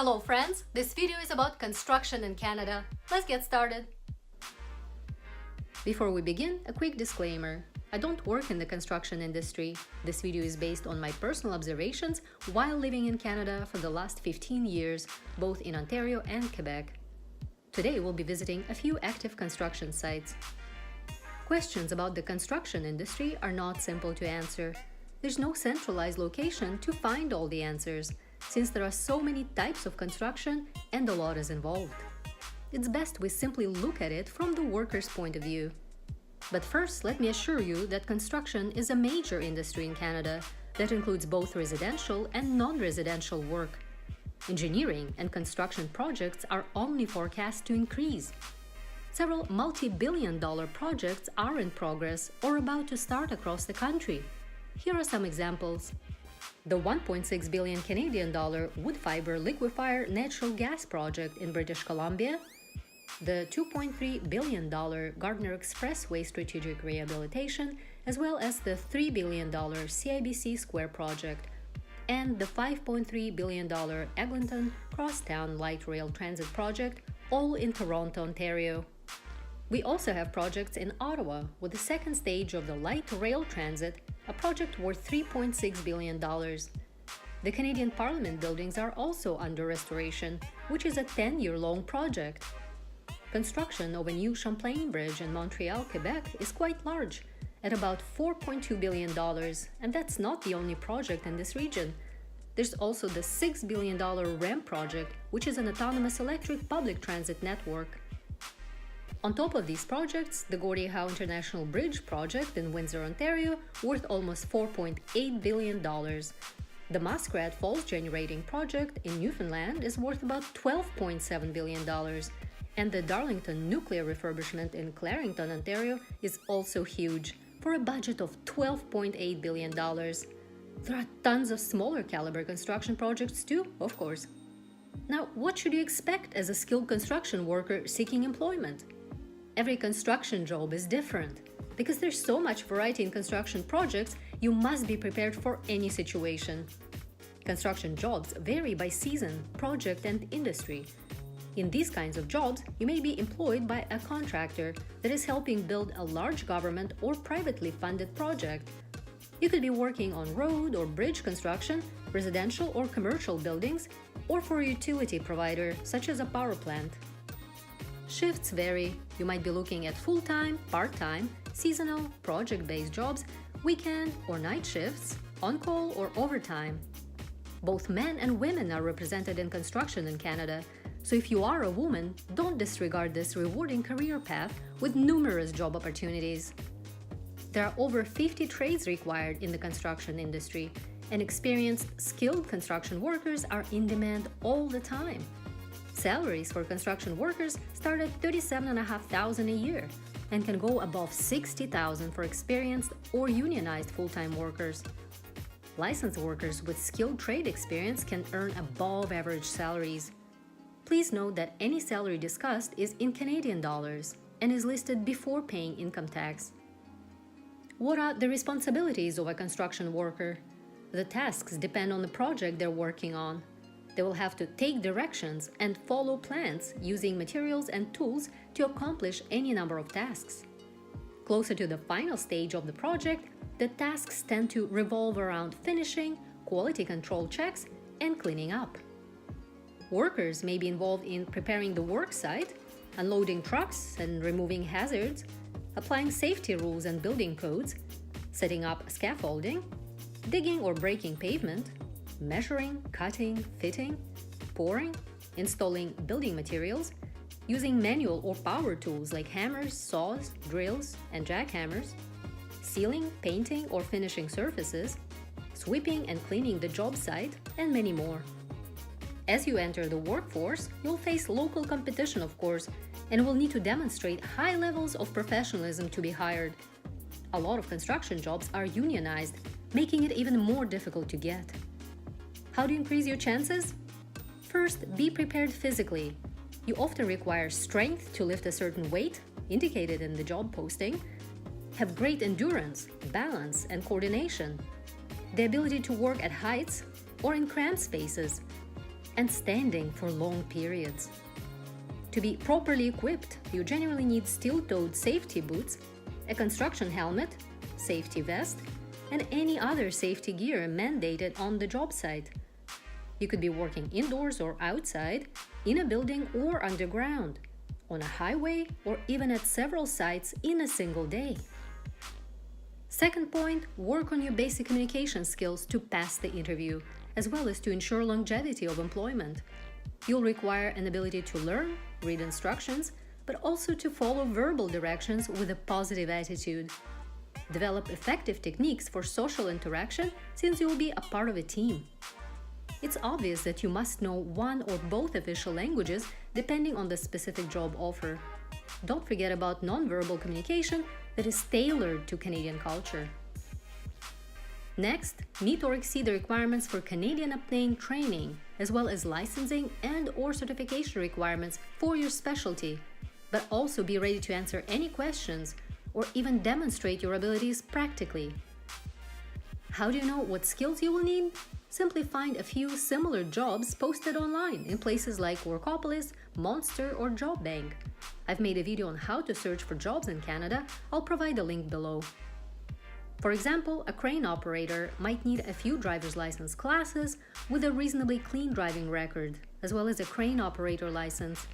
Hello friends, this video is about construction in Canada. Let's get started. Before we begin, a quick disclaimer. I don't work in the construction industry. This video is based on my personal observations while living in Canada for the last 15 years, both in Ontario and Quebec. Today we'll be visiting a few active construction sites. Questions about the construction industry are not simple to answer. There's no centralized location to find all the answers, since there are so many types of construction and a lot is involved. It's best we simply look at it from the worker's point of view. But first, let me assure you that construction is a major industry in Canada that includes both residential and non-residential work. Engineering and construction projects are only forecast to increase. Several multi-billion-dollar projects are in progress or about to start across the country. Here are some examples. The 1.6 billion Canadian dollar wood fiber liquefier natural gas project in British Columbia, the $2.3 billion Gardner Expressway strategic rehabilitation, as well as the $3 billion CIBC Square project, and the $5.3 billion Eglinton Crosstown Light Rail Transit project, all in Toronto, Ontario. We also have projects in Ottawa with the second stage of the Light Rail Transit, a project worth $3.6 billion. The Canadian Parliament buildings are also under restoration, which is a 10-year-long project. Construction of a new Champlain Bridge in Montreal, Quebec is quite large, at about $4.2 billion, and that's not the only project in this region. There's also the $6 billion REM project, which is an autonomous electric public transit network. On top of these projects, the Gordie Howe International Bridge project in Windsor, Ontario, worth almost $4.8 billion. The Muskrat Falls Generating project in Newfoundland is worth about $12.7 billion. And the Darlington Nuclear Refurbishment in Clarington, Ontario, is also huge, for a budget of $12.8 billion. There are tons of smaller caliber construction projects too, of course. Now, what should you expect as a skilled construction worker seeking employment? Every construction job is different. Because there's so much variety in construction projects, you must be prepared for any situation. Construction jobs vary by season, project, and industry. In these kinds of jobs, you may be employed by a contractor that is helping build a large government or privately funded project. You could be working on road or bridge construction, residential or commercial buildings, or for a utility provider such as a power plant. Shifts vary. You might be looking at full-time, part-time, seasonal, project-based jobs, weekend or night shifts, on-call or overtime. Both men and women are represented in construction in Canada, so if you are a woman, don't disregard this rewarding career path with numerous job opportunities. There are over 50 trades required in the construction industry, and experienced, skilled construction workers are in demand all the time. Salaries for construction workers start at $37,500 a year and can go above $60,000 for experienced or unionized full-time workers. Licensed workers with skilled trade experience can earn above-average salaries. Please note that any salary discussed is in Canadian dollars and is listed before paying income tax. What are the responsibilities of a construction worker? The tasks depend on the project they're working on. They will have to take directions and follow plans using materials and tools to accomplish any number of tasks. Closer to the final stage of the project, the tasks tend to revolve around finishing, quality control checks, and cleaning up. Workers may be involved in preparing the work site, unloading trucks and removing hazards, applying safety rules and building codes, setting up scaffolding, digging or breaking pavement, measuring, cutting, fitting, pouring, installing building materials, using manual or power tools like hammers, saws, drills, and jackhammers, sealing, painting, or finishing surfaces, sweeping and cleaning the job site, and many more. As you enter the workforce, you'll face local competition, of course, and will need to demonstrate high levels of professionalism to be hired. A lot of construction jobs are unionized, making it even more difficult to get. How to increase your chances? First, be prepared physically. You often require strength to lift a certain weight, indicated in the job posting, have great endurance, balance, and coordination, the ability to work at heights or in cramped spaces, and standing for long periods. To be properly equipped, you generally need steel-toed safety boots, a construction helmet, safety vest, and any other safety gear mandated on the job site. You could be working indoors or outside, in a building or underground, on a highway, or even at several sites in a single day. Second point, work on your basic communication skills to pass the interview, as well as to ensure longevity of employment. You'll require an ability to learn, read instructions, but also to follow verbal directions with a positive attitude. Develop effective techniques for social interaction since you'll be a part of a team. It's obvious that you must know one or both official languages depending on the specific job offer. Don't forget about nonverbal communication that is tailored to Canadian culture. Next, meet or exceed the requirements for Canadian obtained training, as well as licensing and/or certification requirements for your specialty, but also be ready to answer any questions or even demonstrate your abilities practically. How do you know what skills you will need? Simply find a few similar jobs posted online in places like Workopolis, Monster, or Job Bank. I've made a video on how to search for jobs in Canada. I'll provide a link below. For example, a crane operator might need a few driver's license classes with a reasonably clean driving record, as well as a crane operator license.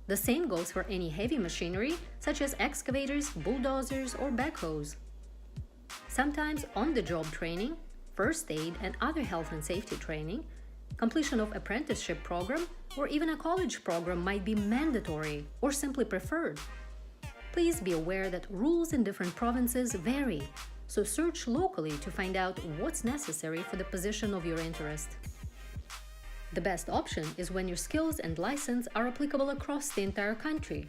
The same goes for any heavy machinery, such as excavators, bulldozers, or backhoes. Sometimes on-the-job training, first aid and other health and safety training, completion of apprenticeship program, or even a college program might be mandatory or simply preferred. Please be aware that rules in different provinces vary, so search locally to find out what's necessary for the position of your interest. The best option is when your skills and license are applicable across the entire country.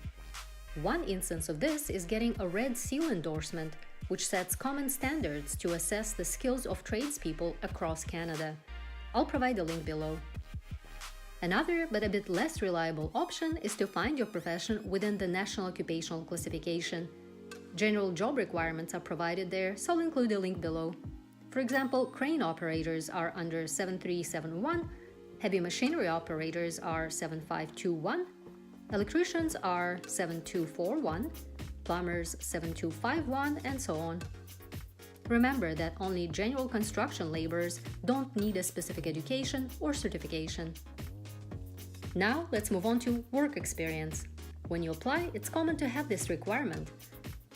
One instance of this is getting a Red Seal endorsement, which sets common standards to assess the skills of tradespeople across Canada. I'll provide a link below. Another, but a bit less reliable option is to find your profession within the National Occupational Classification. General job requirements are provided there, so I'll include a link below. For example, crane operators are under 7371, heavy machinery operators are 7521, electricians are 7241, plumbers 7251, and so on. Remember that only general construction laborers don't need a specific education or certification. Now let's move on to work experience. When you apply, it's common to have this requirement.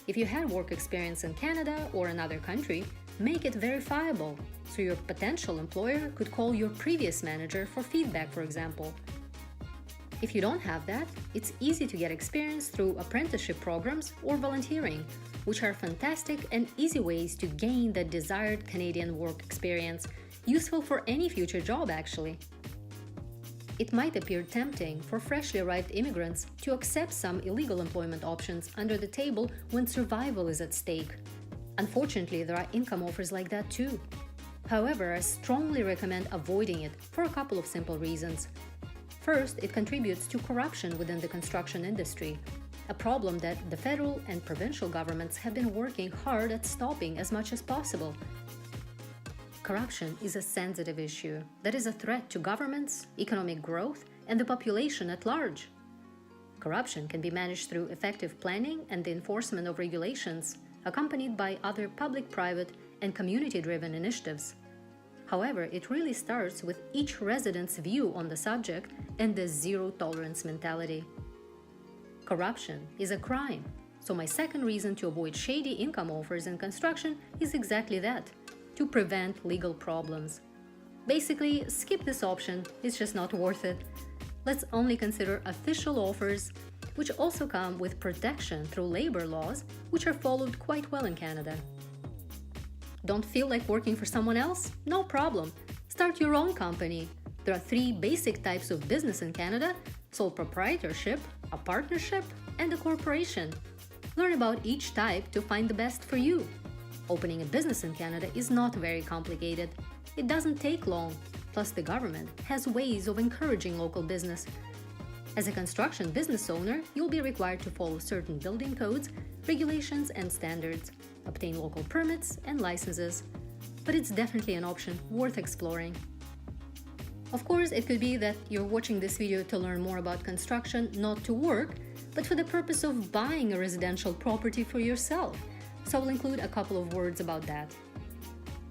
If you had work experience in Canada or another country, make it verifiable, so your potential employer could call your previous manager for feedback, for example. If you don't have that, it's easy to get experience through apprenticeship programs or volunteering, which are fantastic and easy ways to gain the desired Canadian work experience, useful for any future job actually. It might appear tempting for freshly arrived immigrants to accept some illegal employment options under the table when survival is at stake. Unfortunately, there are income offers like that too. However, I strongly recommend avoiding it for a couple of simple reasons. First, it contributes to corruption within the construction industry, a problem that the federal and provincial governments have been working hard at stopping as much as possible. Corruption is a sensitive issue that is a threat to governments, economic growth, and the population at large. Corruption can be managed through effective planning and the enforcement of regulations, accompanied by other public-private and community-driven initiatives. However, it really starts with each resident's view on the subject and the zero-tolerance mentality. Corruption is a crime, so my second reason to avoid shady income offers in construction is exactly that: to prevent legal problems. Basically, skip this option, it's just not worth it. Let's only consider official offers, which also come with protection through labor laws, which are followed quite well in Canada. Don't feel like working for someone else? No problem. Start your own company. There are 3 basic types of business in Canada: sole proprietorship, a partnership, and a corporation. Learn about each type to find the best for you. Opening a business in Canada is not very complicated. It doesn't take long, plus the government has ways of encouraging local business. As a construction business owner, you'll be required to follow certain building codes, regulations, and standards, obtain local permits and licenses, but it's definitely an option worth exploring. Of course, it could be that you're watching this video to learn more about construction, not to work, but for the purpose of buying a residential property for yourself. So I'll include a couple of words about that.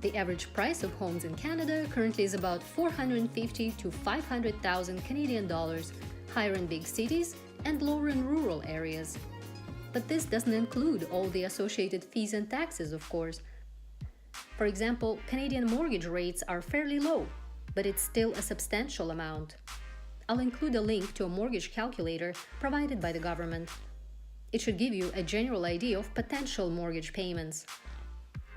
The average price of homes in Canada currently is about 450 to 500,000 Canadian dollars, higher in big cities and lower in rural areas. But this doesn't include all the associated fees and taxes, of course. For example, Canadian mortgage rates are fairly low, but it's still a substantial amount. I'll include a link to a mortgage calculator provided by the government. It should give you a general idea of potential mortgage payments.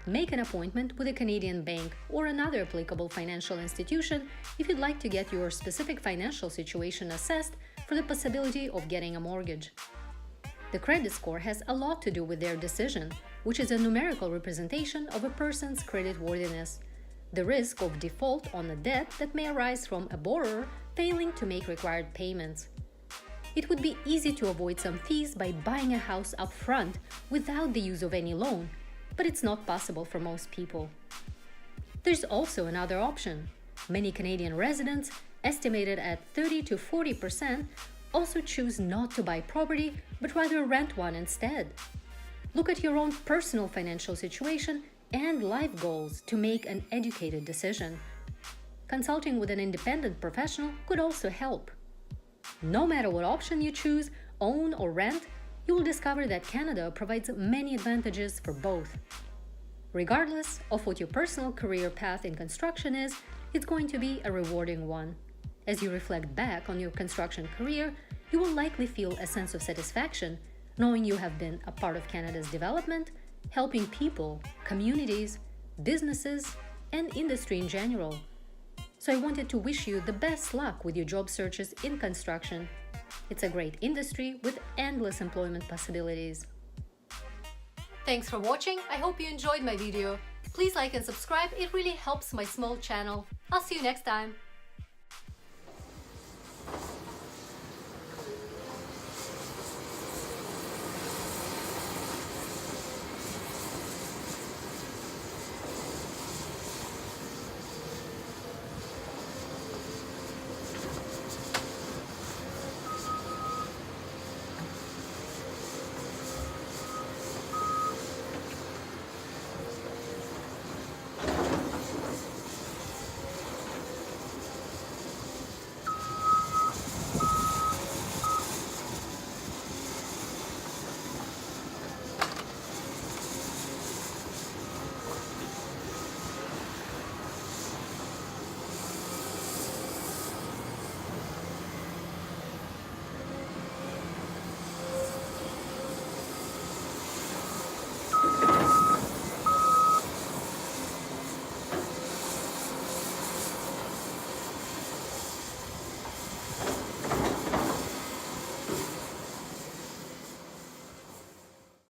Make an appointment with a Canadian bank or another applicable financial institution if you'd like to get your specific financial situation assessed for the possibility of getting a mortgage. The credit score has a lot to do with their decision, which is a numerical representation of a person's creditworthiness, the risk of default on a debt that may arise from a borrower failing to make required payments. It would be easy to avoid some fees by buying a house up front without the use of any loan, but it's not possible for most people. There's also another option. Many Canadian residents, estimated at 30 to 40%, also choose not to buy property but rather rent one instead. Look at your own personal financial situation and life goals to make an educated decision. Consulting with an independent professional could also help. No matter what option you choose, own or rent, you will discover that Canada provides many advantages for both. Regardless of what your personal career path in construction is, it's going to be a rewarding one. As you reflect back on your construction career, you will likely feel a sense of satisfaction knowing you have been a part of Canada's development, helping people, communities, businesses, and industry in general. So I wanted to wish you the best luck with your job searches in construction. It's a great industry with endless employment possibilities. Thanks for watching. I hope you enjoyed my video. Please like and subscribe. It really helps my small channel. I'll see you next time.